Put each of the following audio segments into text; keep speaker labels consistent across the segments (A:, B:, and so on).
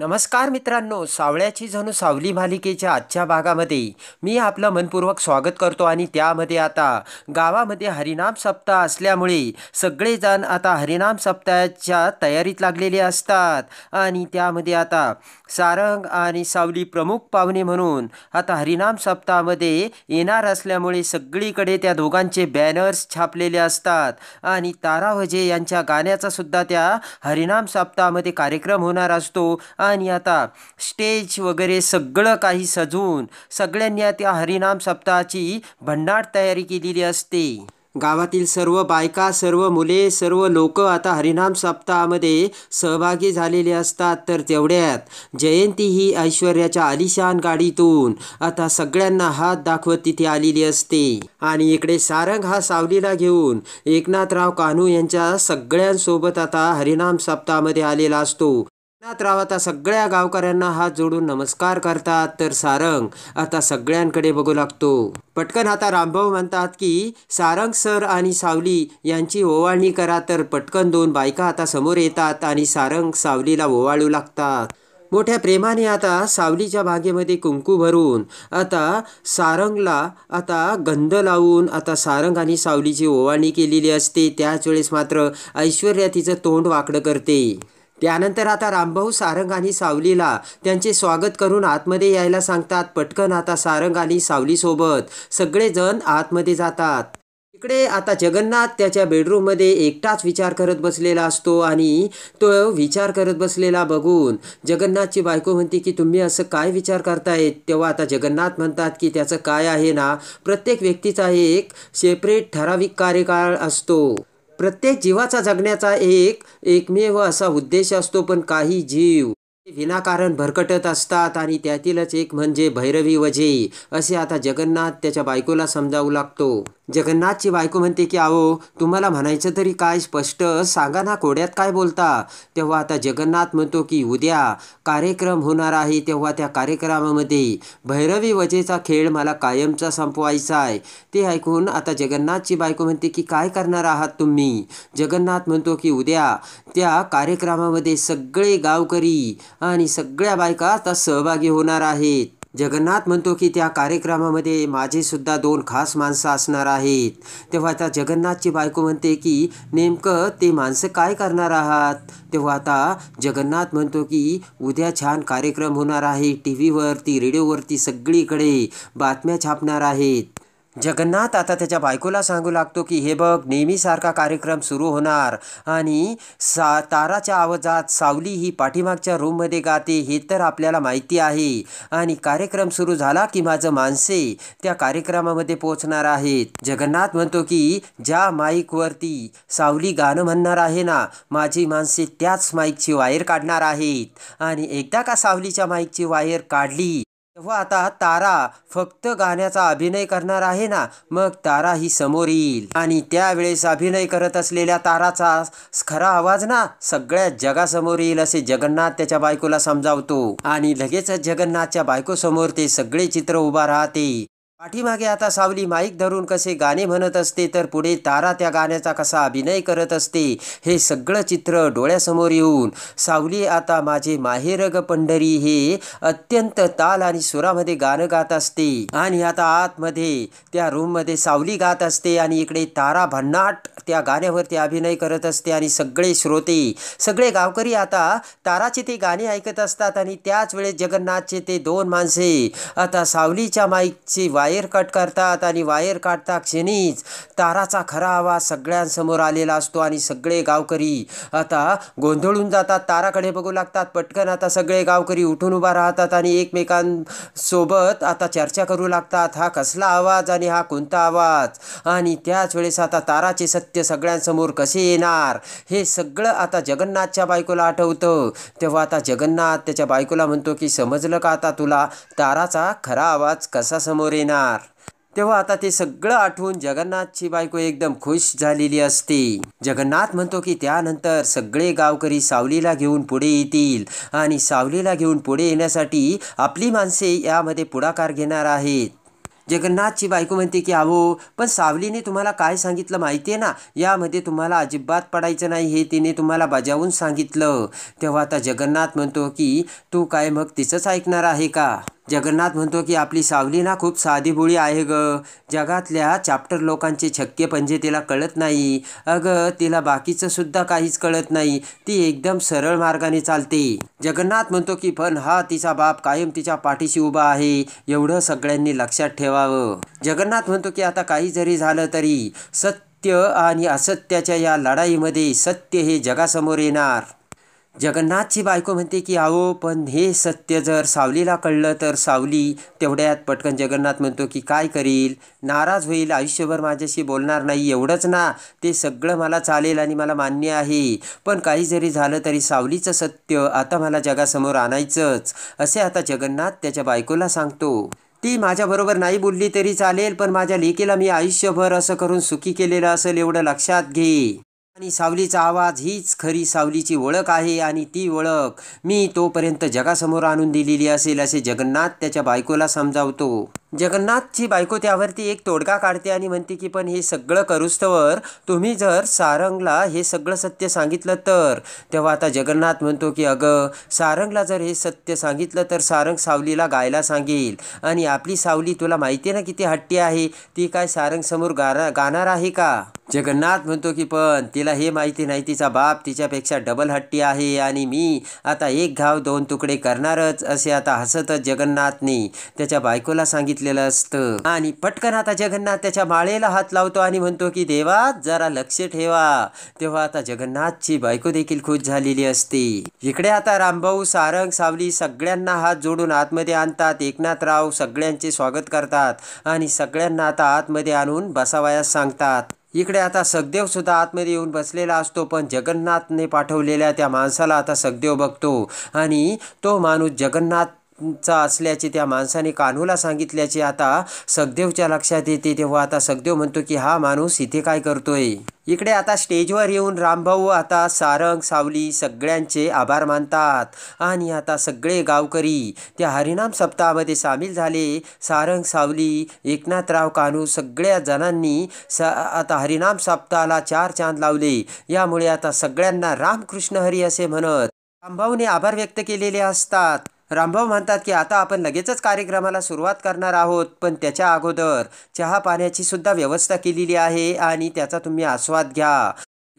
A: नमस्कार मित्रांनो, सावळ्याची जणू सावली मालिकेच्या आजच्या भागामध्ये मी आपलं मनपूर्वक स्वागत करतो. आणि त्यामध्ये आता गावामध्ये हरिनाम सप्ताह असल्यामुळे सगळेजण आता हरिनाम सप्ताहाच्या तयारीत लागलेले असतात. आणि त्यामध्ये आता सारंग आणि सावली प्रमुख पाहुणे म्हणून आता हरिनाम सप्ताहामध्ये येणार असल्यामुळे सगळीकडे त्या दोघांचे बॅनर्स छापलेले असतात. आणि तारा वजे यांच्या गाण्याचा सुद्धा त्या हरिनाम सप्ताहामध्ये कार्यक्रम होणार असतो. आणि आता स्टेज वगैरे सगळं काही सजवून सगळ्यांनी त्या हरिनाम सप्ताहाची भन्नाट तयारी केलेली असते. गावातील सर्व बायका, सर्व मुले, सर्व लोक आता हरिनाम सप्ताहामध्ये सहभागी झालेले असतात. तर तेवढ्यात जयंती ही ऐश्वर्याच्या आलिशान गाडीतून आता सगळ्यांना हात दाखवत तिथे आलेली असते. आणि इकडे सारंग हा सावलीला घेऊन एकनाथराव कान्हू यांच्या सगळ्यांसोबत आता हरिनाम सप्ताहामध्ये आलेला असतो. एकनाथराव आता सगळ्या गावकऱ्यांना हात जोडून नमस्कार करतात. तर सारंग आता सगळ्यांकडे बघू लागतो. पटकन आता रामभाऊ म्हणतात की सारंग सर आणि सावली यांची ओवाळणी करा. तर पटकन दोन बायका आता समोर येतात आणि सारंग सावलीला ओवाळू लागतात. मोठ्या प्रेमाने आता सावलीच्या बागेमध्ये कुंकू भरून आता सारंगला आता गंध लावून आता सारंग आणि सावलीची ओवाळणी केलेली असते. त्याच वेळेस मात्र ऐश्वर्या तिचं तोंड वाकडं करते. त्यानंतर आता रामभाऊ सारंग आणि सावलीला त्यांचे स्वागत करून आतमध्ये यायला सांगतात. पटकन आता सारंग आणि सावलीसोबत सगळेजण आतमध्ये जातात. इकडे आता जगन्नाथ त्याच्या बेडरूममध्ये एकटाच विचार करत बसलेला असतो. आणि तो विचार करत बसलेला बघून जगन्नाथची बायको म्हणते की तुम्ही असं काय विचार करतायत. तेव्हा आता जगन्नाथ म्हणतात की त्याचं काय आहे ना, प्रत्येक व्यक्तीचा एक सेपरेट ठराविक कार्यकाळ असतो. प्रत्येक जीवाचा जगण्याचा एकमेव असा उद्देश असतो. पण काही जीव विनाकारण भरकटत असतात. आणि त्यातीलच एक म्हणजे भैरवी वजे, असे आता जगन्नाथ त्याच्या बायकोला समजावू लागतो. जगन्नाथची बायको म्हणते की अहो, तुम्हाला म्हणायचं तरी काय, स्पष्ट सांगा ना, कोड्यात काय बोलता. तेव्हा आता जगन्नाथ म्हणतो की उद्या कार्यक्रम होणार आहे. तेव्हा त्या कार्यक्रमामध्ये भैरवी वजेचा खेळ मला कायमचा संपवायचा आहे. ते ऐकून आता जगन्नाथची बायको म्हणते की काय करणार आहात तुम्ही. जगन्नाथ म्हणतो की उद्या त्या कार्यक्रमामध्ये सगळे गावकरी आणि सगळ्या बायका आता सहभागी होणार आहेत. जगन्नाथ म्हणतो की त्या कार्यक्रमामध्ये माझे सुद्धा 2 खास माणसं असणार आहेत. तेव्हा आता जगन्नाथची बायको म्हणते की नेमकं ते माणसं काय करणार आहात. तेव्हा आता जगन्नाथ म्हणतो की उद्या छान कार्यक्रम होणार आहे. TV वरती, रेडिओवरती सगळीकडे बातम्या छापणार आहेत. जगन्नाथ आता त्याच्या बायकोला सांगू लागतो की हे बघ, नेहमीसारखा कार्यक्रम सुरू होणार आणि ताराच्या आवाजात सावली ही पाठीमागच्या रूममध्ये गाते हे तर आपल्याला माहिती आहे. आणि कार्यक्रम सुरू झाला की माझं माणसे त्या कार्यक्रमामध्ये पोहोचणार आहेत. जगन्नाथ म्हणतो की ज्या माईकवरती सावली गाणं म्हणणार आहे ना, माझी माणसे त्याच माईकची वायर काढणार आहेत. आणि एकदा का सावलीच्या माईकची वायर काढली तेव्हा आता तारा फक्त गाण्याचा अभिनय करणार आहे ना, मग तारा ही समोर येईल. आणि त्यावेळेस अभिनय करत असलेल्या ताराचा खरा आवाज ना सगळ्या जगासमोर येईल, असे जगन्नाथ त्याच्या बायकोला समजावतो. आणि लगेचच जगन्नाथच्या बायकोसमोर ते सगळे चित्र उभा राहते. पाठीमागे आता सावली माईक धरून कसे गाणे म्हणत असते, तर पुढे तारा त्या गाण्याचा कसा अभिनय करत असते, हे सगळं चित्र डोळ्यासमोर येऊन सावली आता माझे माहेर ग पंढरी हे अत्यंत ताल आणि सुरामध्ये गाणं गात असते. आणि आता आतमध्ये त्या रूममध्ये सावली गात असते आणि इकडे तारा भन्नाट त्या गाण्यावरती अभिनय करत असते. आणि सगळे श्रोते, सगळे गावकरी आता ताराचे ते गाणे ऐकत असतात. आणि त्याच वेळेस जगन्नाथचे ते 2 माणसे आता सावलीच्या माईकची वायर कट करतात. आणि वायर काढता क्षणीच ताराचा खरा आवाज सगळ्यांसमोर आलेला असतो. आणि सगळे गावकरी आता गोंधळून जातात, ताराकडे बघू लागतात. पटकन आता सगळे गावकरी उठून उभा राहतात आणि एकमेकांसोबत आता चर्चा करू लागतात, हा कसला आवाज आणि हा कोणता आवाज. आणि त्याच वेळेस आता ताराचे सत्य सगळ्यांसमोर कसे येणार हे सगळं आता जगन्नाथच्या बायकोला आठवतं. तेव्हा आता जगन्नाथ त्याच्या बायकोला म्हणतो की समजलं का आता तुला, ताराचा खरा आवाज कसा समोर येणार. तेव्हा आता ते सगळं आठवून जगन्नाथची बायको एकदम खुश झालेली असते. जगन्नाथ म्हणतो की त्यानंतर सगळे गावकरी सावलीला घेऊन पुढे येतील. आणि सावलीला घेऊन पुढे येण्यासाठी आपली माणसे यामध्ये पुढाकार घेणार आहेत. जगन्नाथची बायको म्हणते की अहो पण सावलीने तुम्हाला काय सांगितलं माहिती आहे ना, यामध्ये तुम्हाला अजिबात पडायचं नाही हे तिने तुम्हाला बजावून सांगितलं. तेव्हा आता जगन्नाथ म्हणतो की तू काय मग तिचंच ऐकणार आहे का? जगन्नाथ म्हणतो की आपली सावली ना खूप साधीभोळी आहे ग. जगातल्या चॅप्टर लोकांचे छक्के पंजे तिला कळत नाही. अगं तिला बाकीचं सुद्धा काहीच कळत नाही. ती एकदम सरळ मार्गाने चालते. जगन्नाथ म्हणतो की पण हा तिचा बाप कायम तिच्या पाठीशी उभा आहे, एवढं सगळ्यांनी लक्षात ठेवावं. जगन्नाथ म्हणतो की आता काही जरी झालं तरी सत्य आणि असत्याच्या या लढाईमध्ये सत्य हे जगासमोर येणार. जगन्नाथची बायको म्हणते की अहो पण हे सत्य जर सावलीला कळलं तर सावली तेवढ्यात पटकन जगन्नाथ म्हणतो की काय करील, नाराज होईल, आयुष्यभर माझ्याशी बोलणार नाही एवढंच ना, ते सगळं मला चालेल आणि मला मान्य आहे, पण काही जरी झालं तरी सावलीचं सत्य आता मला जगासमोर आणायचंच, असे आता जगन्नाथ त्याच्या बायकोला सांगतो. ती माझ्याबरोबर नाही बोलली तरी चालेल, पण माझ्या लेकीला मी आयुष्यभर असं करून सुखी केलेलं असेल एवढं लक्षात घे. आणि सावलीचा आवाज हीच खरी सावलीची ओळख आहे आणि ती ओळख मी तोपर्यंत जगासमोर आणून दिलेली असेल, असे जगन्नाथ त्याच्या बायकोला समजावतो. जगन्नाथची बायको त्यावरती एक तोडगा काढते आणि म्हणते की पण हे सगळं करूस्तवर तुम्ही जर सारंगला हे सगळं सत्य सांगितलं तर. तेव्हा आता जगन्नाथ म्हणतो की अगं सारंगला जर हे सत्य सांगितलं तर सारंग सावलीला गायला सांगेल आणि आपली सावली तुला माहिती आहे ना किती हट्टी आहे, ती काय सारंग समोर गाणार आहे का? जगन्नाथ म्हणतो की पण तिला हे माहिती नाही तिचा बाप तिच्यापेक्षा डबल हट्टी आहे आणि मी आता एक घाव दोन तुकडे करणारच, असे आता हसतच जगन्नाथने त्याच्या बायकोला सांगितलेलं असतं. आणि पटकन आता जगन्नाथ त्याच्या माळेला हात लावतो आणि म्हणतो की देवा जरा लक्ष ठेवा. तेव्हा आता जगन्नाथची बायको देखील खुश झालेली असते. इकडे आता रामभाऊ सारंग सावली सगळ्यांना हात जोडून आतमध्ये आणतात. एकनाथराव सगळ्यांचे स्वागत करतात आणि सगळ्यांना आता आतमध्ये आणून बसावयास सांगतात. इकडे आता सखदेव सुद्धा आतमध्ये येऊन बसलेला असतो, पण जगन्नाथने पाठवलेल्या त्या माणसाला आता सखदेव बघतो आणि तो माणूस जगन्नाथचा असल्याचे त्या माणसाने कान्हूला सांगितल्याचे आता सखदेवच्या लक्षात येते. तेव्हा आता सखदेव म्हणतो की हा माणूस इथे काय करतोय. इकडे आता स्टेजवर येऊन रामभाऊ आता सारंग सावली सगळ्यांचे आभार मानतात आणि आता सगळे गावकरी त्या हरिनाम सप्ताहामध्ये सामील झाले. सारंग सावली एकनाथराव कान्हू सगळ्या जणांनी आता हरिनाम सप्ताहाला 4 चांद लावले. यामुळे आता सगळ्यांना रामकृष्ण हरी असे म्हणत रामभाऊने आभार व्यक्त केलेले असतात. रामभाऊ म्हणतात की आता आपण लगेचच कार्यक्रमाला सुरुवात करणार आहोत, पण त्याच्या अगोदर चहा पाण्याची सुद्धा व्यवस्था केलेली आहे आणि त्याचा तुम्ही आस्वाद घ्या.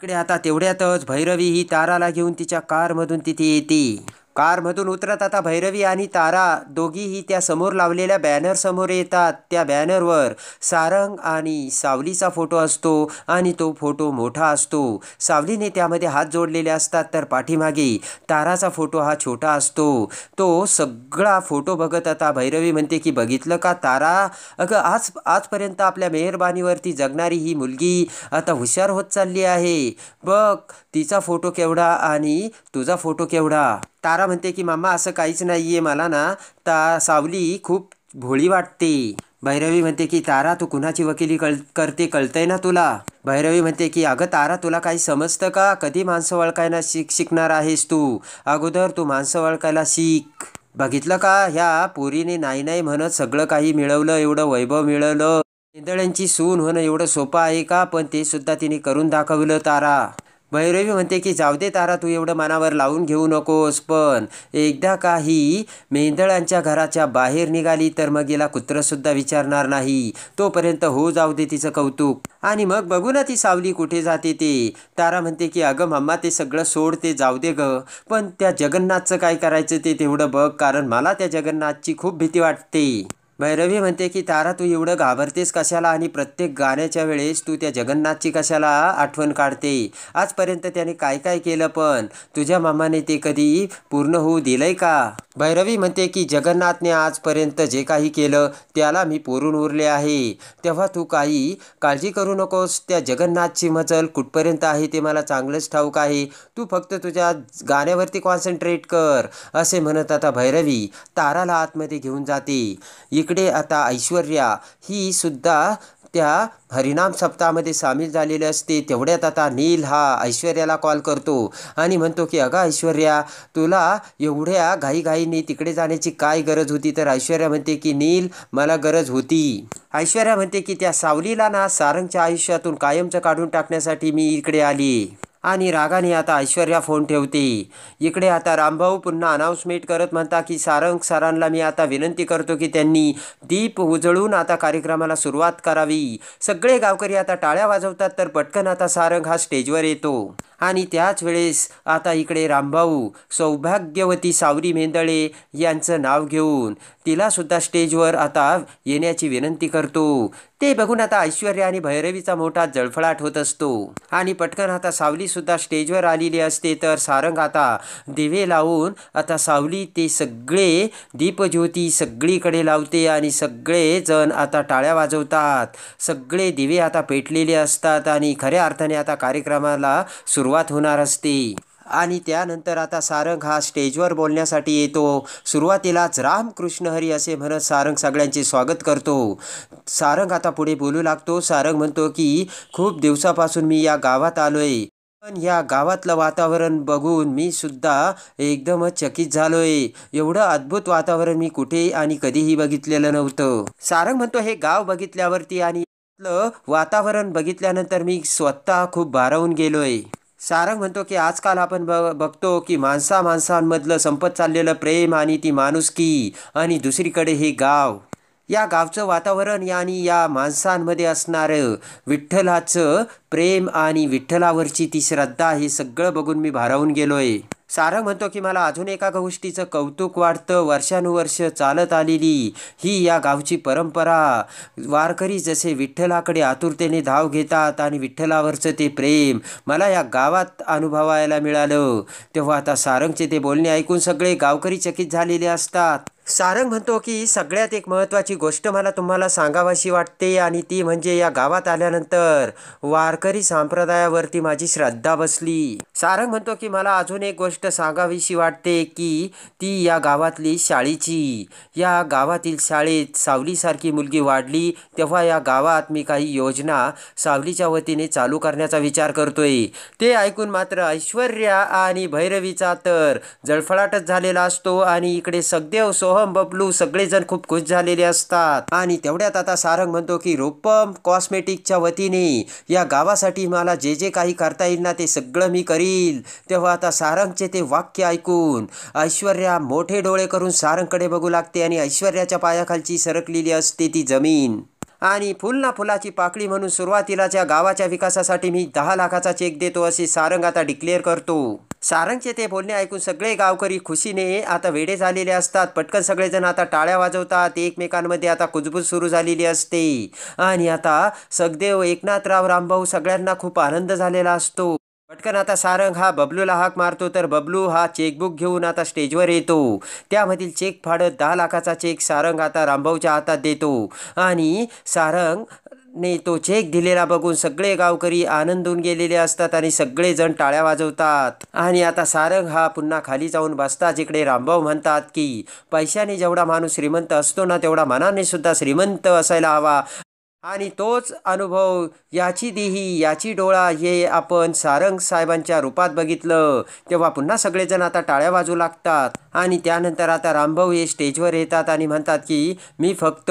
A: इकडे आता तेवढ्यातच भैरवी ही ताराला घेऊन तिच्या कारमधून तिथे येते. कारमधून उतरत आता भैरवी आणि तारा दोघीही त्या समोर लावलेल्या बॅनर समोर येतात. त्या बॅनरवर सारंग आणि सावलीचा फोटो असतो आणि तो फोटो मोठा असतो. सावलीने त्यामध्ये हात जोडलेले असतात, तर पाठीमागे ताराचा फोटो हा छोटा असतो. तो सगळा फोटो बघत आता भैरवी म्हणते की बघितलं का तारा, अगं आजपर्यंत आपल्या मेहरबानीवरती जगणारी ही मुलगी आता हुशार होत चालली आहे. बघ तिचा फोटो केवढा आणि तुझा फोटो केवढा. तारा म्हणते की मामा असं काहीच नाहीये, मला ना सावली खूप भोळी वाटते. भैरवी म्हणते की तारा तू कुणाची वकिली करते कळतंय ना तुला. भैरवी म्हणते की अगं तारा तुला काही समजतं का, कधी माणसं ओळखायला शिकणार आहेस तू, अगोदर तू माणसं ओळखायला शिक. बघितलं का ह्या पोरीने नाही नाही म्हणत सगळं काही मिळवलं, एवढं वैभव मिळवलं. मेंदळ्यांची सून होणं एवढं सोपं आहे का, पण ते सुद्धा तिने करून दाखवलं. तारा भैरवी म्हणते की जाऊ दे तारा तू एवढं मनावर लावून घेऊ नकोस, पण एकदा काही मेंदळांच्या घराच्या बाहेर निघाली तर मग हिला कुत्रंसुद्धा विचारणार नाही. तोपर्यंत हो जाऊ दे तिचं कौतुक आणि मग बघू ना ती सावली कुठे जाते ते. तारा म्हणते की अगं मम्मा ते सगळं सोड, ते जाऊ दे ग, पण त्या जगन्नाथचं काय करायचं ते तेवढं बघ, कारण मला त्या जगन्नाथची खूप भीती वाटते. भैरवी म्हणते की तारा तू एवढं घाबरतेस कशाला आणि प्रत्येक गाण्याच्या वेळेस तू त्या जगन्नाथची कशाला आठवण काढते. आजपर्यंत त्याने काय काय केलं, पण तुझ्या मामाने ते कधी पूर्ण होऊ दिलंय का. भैरवी म्हणते की जगन्नाथने आजपर्यंत जे काही केलं त्याला मी पुरून उरले आहे, तेव्हा तू काही काळजी करू नकोस. त्या जगन्नाथची मजल कुठपर्यंत आहे ते मला चांगलंच ठाऊक आहे, तू फक्त तुझ्या गाण्यावरती कॉन्सन्ट्रेट कर, असे म्हणत आता भैरवी ताराला आतमध्ये घेऊन जाते. इकडे आता ऐश्वर्या ही सुद्धा त्या हरिनाम सप्ताहामध्ये सामील झालेले असते. तेवढ्यात आता नील हा ऐश्वर्याला कॉल करतो आणि म्हणतो की अगं ऐश्वर्या, तुला एवढ्या घाईघाईने तिकडे जाण्याची काय गरज होती? तर ऐश्वर्या म्हणते की नील, मला गरज होती. ऐश्वर्या म्हणते की त्या सावलीला ना सारंगच्या आयुष्यातून कायमचं काढून टाकण्यासाठी मी इकडे आली. आणि रागाने आता ऐश्वर्या फोन ठेवते. इकडे आता रामभाऊ पुन्हा अनाउन्समेंट करत म्हणता की सारंग सरांना मी आता विनंती करतो की त्यांनी दीप उजळून आता कार्यक्रमाला सुरुवात करावी. सगळे गावकरी आता टाळ्या वाजवतात. तर पटकन आता सारंग हा स्टेजवर येतो आणि त्याच वेळेस आता इकडे रामभाऊ सौभाग्यवती सावरी मेंदळे यांचं नाव घेऊन तिलासुद्धा स्टेजवर आता येण्याची विनंती करतो. ते बघून आता ऐश्वर्या आणि भैरवीचा मोठा जळफळाट होत असतो आणि पटकन आता सावलीसुद्धा स्टेजवर आलेली असते. तर सारंग आता दिवे लावून आता सावली ते सगळे दीपज्योती सगळीकडे लावते आणि सगळे जण आता टाळ्या वाजवतात. सगळे दिवे आता पेटलेले असतात आणि खऱ्या अर्थाने आता कार्यक्रमाला सुरुवात होणार असते. आणि त्यानंतर आता सारंग हा स्टेजवर बोलण्यासाठी येतो. सुरुवातीलाच रामकृष्ण हरी असे म्हणत सारंग सगळ्यांचे स्वागत करतो. सारंग आता पुढे बोलू लागतो. सारंग म्हणतो की खूप दिवसापासून मी या गावात आलोय, पण या गावातलं वातावरण बघून मी सुद्धा एकदमच चकित झालोय. एवढं अद्भुत वातावरण मी कुठे आणि कधीही बघितलेलं नव्हतं. सारंग म्हणतो हे गाव बघितल्यावरती आणि वातावरण बघितल्यानंतर मी स्वतः खूप भारावून गेलोय. सारंग म्हणतो की आजकाल आपण बघतो की माणसांमधलं संपत चाललेलं प्रेम आणि ती माणुसकी, आणि दुसरीकडे हे गाव, या गावचं वातावरण आणि या माणसांमध्ये असणारं विठ्ठलाचं प्रेम आणि विठ्ठलावरची ती श्रद्धा, हे सगळं बघून मी भारावून गेलोय. सारंग म्हणतो की मला अजून एका गोष्टीचं कौतुक वाटतं. वर्षानुवर्ष चालत आलेली ही या गावची परंपरा. वारकरी जसे विठ्ठलाकडे आतुरतेने धाव घेतात आणि विठ्ठलावरचं ते प्रेम मला या गावात अनुभवायला मिळालं. तेव्हा आता सारंगचे ते बोलणे ऐकून सगळे गावकरी चकित झालेले असतात. सारंग म्हणतो की सगळ्यात एक महत्त्वाची गोष्ट मला तुम्हाला सांगावीशी वाटते, आणि ती म्हणजे या गावात आल्यानंतर वारकरी संप्रदायावरती माझी श्रद्धा बसली. सारंग म्हणतो की मला अजून एक गोष्ट सांगावीशी वाटते की ती या गावातली शाळेची. या गावातील शाळेत सावलीसारखी मुलगी वाढली तेव्हा या गावात मी काही योजना सावलीच्या वतीने चालू करण्याचा विचार करतोय. ते ऐकून मात्र ऐश्वर्या आणि भैरवीचा तर जळफळाटच झालेला असतो आणि इकडे सगदेव, सोहम, बबलू सगळेजण खूप खुश झालेले असतात. आणि तेवढ्यात आता सारंग म्हणतो की रूपम कॉस्मेटिकच्या वतीने या गावासाठी मला जे जे काही करता येईल ना ते सगळं मी करील. तेव्हा आता सारंगचे ते वाक्य ऐकून ऐश्वर्या मोठे डोळे करून सारंगकडे बघू लागते आणि ऐश्वर्याच्या पायाखालची सरकलेली असते ती जमीन. आणि फुल ना फुलाची पाकळी म्हणून सुरुवातीलाच या गावाच्या विकासासाठी मी 10 लाखाचा चेक देतो असे सारंग आता डिक्लेअर करतो. सारंगचे ते बोलणे ऐकून सगळे गावकरी खुशीने आता वेडे झालेले असतात. पटकन सगळेजण आता टाळ्या वाजवतात. एकमेकांमध्ये आता कुजबूज सुरू झालेली असते आणि आता सगदेव, एकनाथराव, रामभाऊ सगळ्यांना खूप आनंद झालेला असतो. पटकन आता सारंग हा बबलूला हाक मारतो. तर बबलू हा चेकबुक घेऊन आता स्टेजवर येतो. त्यामधील चेक फाडत 10 लाखाचा चेक सारंग आता रामभाऊच्या हातात देतो आणि सारंगने तो चेक दिलेला बघून सगळे गावकरी आनंदून गेलेले असतात आणि सगळेजण टाळ्या वाजवतात. आणि आता सारंग हा पुन्हा खाली जाऊन बसता. जिकडे रामभाऊ म्हणतात की पैशाने जेवढा माणूस श्रीमंत असतो ना तेवढा मनाने सुद्धा श्रीमंत असायला हवा, आणि तोच अनुभव याची देही याची डोळा हे आपण सारंग साहेबांच्या रूपात बघितलं. तेव्हा पुन्हा सगळेजण आता टाळ्या वाजू लागतात. आणि त्यानंतर आता रामभाऊ हे स्टेजवर येतात आणि म्हणतात की मी फक्त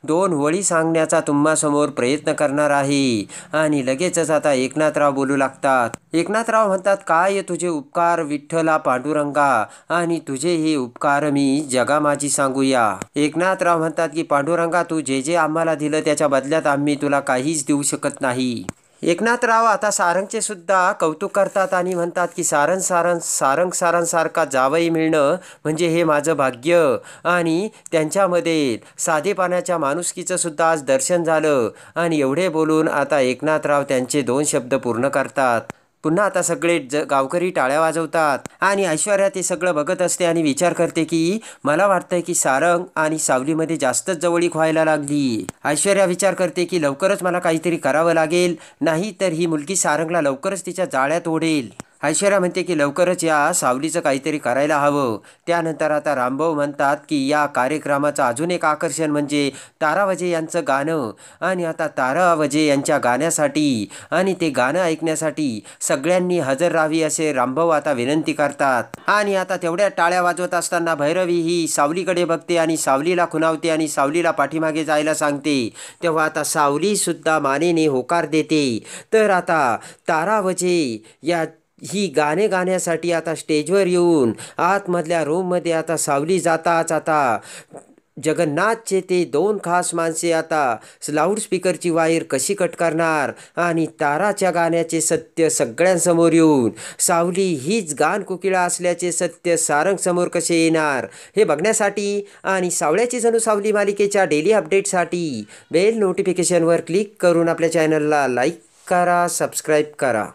A: 2 ओळी सांगण्याचा तुम्हासमोर प्रयत्न करणार आहे. आणि लगेचच आता एकनाथराव बोलू लागतात. एकनाथराव म्हणतात काय तुझे उपकार विठ्ठला पांडुरंगा, आणि तुझे हे उपकार मी जगामाजी सांगूया. एकनाथराव म्हणतात की पांडुरंगा, तू जे जे आम्हाला दिलं त्याच्या बदल्यात आम्ही तुला काहीच देऊ शकत नाही. एकनाथराव आता सारंगचे सुद्धा कौतुक करतात आणि म्हणतात की सारंग सारंगसारखा जावई मिळणं म्हणजे हे माझं भाग्य. आणि त्यांच्यामध्ये साधेपणाच्या माणुसकीचं सुद्धा आज दर्शन झालं. आणि एवढे बोलून आता एकनाथराव त्यांचे 2 शब्द पूर्ण करतात. पुन्हा आता सगळे गावकरी टाळ्या वाजवतात आणि ऐश्वर्या ते सगळं बघत असते आणि विचार करते की मला वाटतंय की सारंग आणि सावलीमध्ये जास्तच जवळीक व्हायला लागली. ऐश्वर्या विचार करते की लवकरच मला काहीतरी करावं लागेल, नाही तर ही मुलगी सारंगला लवकरच तिच्या जाळ्यात ओढेल. ऐश्वर्या म्हणते की लवकरच या सावलीचं काहीतरी करायला हवं. त्यानंतर आता रामभाऊ म्हणतात की या कार्यक्रमाचं अजून एक आकर्षण म्हणजे तारा वजे यांचं गाणं. आणि आता तारा वजे यांच्या गाण्यासाठी आणि ते गाणं ऐकण्यासाठी सगळ्यांनी हजर राहावी असे रामभाऊ आता विनंती करतात. आणि आता तेवढ्या टाळ्या वाजवत असताना भैरवी ही सावलीकडे बघते आणि सावलीला खुणावते आणि सावलीला पाठीमागे जायला सांगते. तेव्हा आता सावलीसुद्धा मानेने होकार देते. तर आता तारा वजे या ही गाणे गाण्यासाठी आता स्टेजवर येऊन आतमधल्या रूममध्ये आता सावली जाताच आता जगन्नाथचे ते 2 खास माणसे आता लाऊडस्पीकरची वायर कशी कट करणार आणि ताराच्या गाण्याचे सत्य सगळ्यांसमोर येऊन सावली हीच गान कोकिळा असल्याचे सत्य सारंगसमोर कसे येणार हे बघण्यासाठी आणि सावळ्याची जणू सावली मालिकेच्या डेली अपडेटसाठी बेल नोटिफिकेशनवर क्लिक करून आपल्या चॅनलला लाईक करा, सबस्क्राईब करा.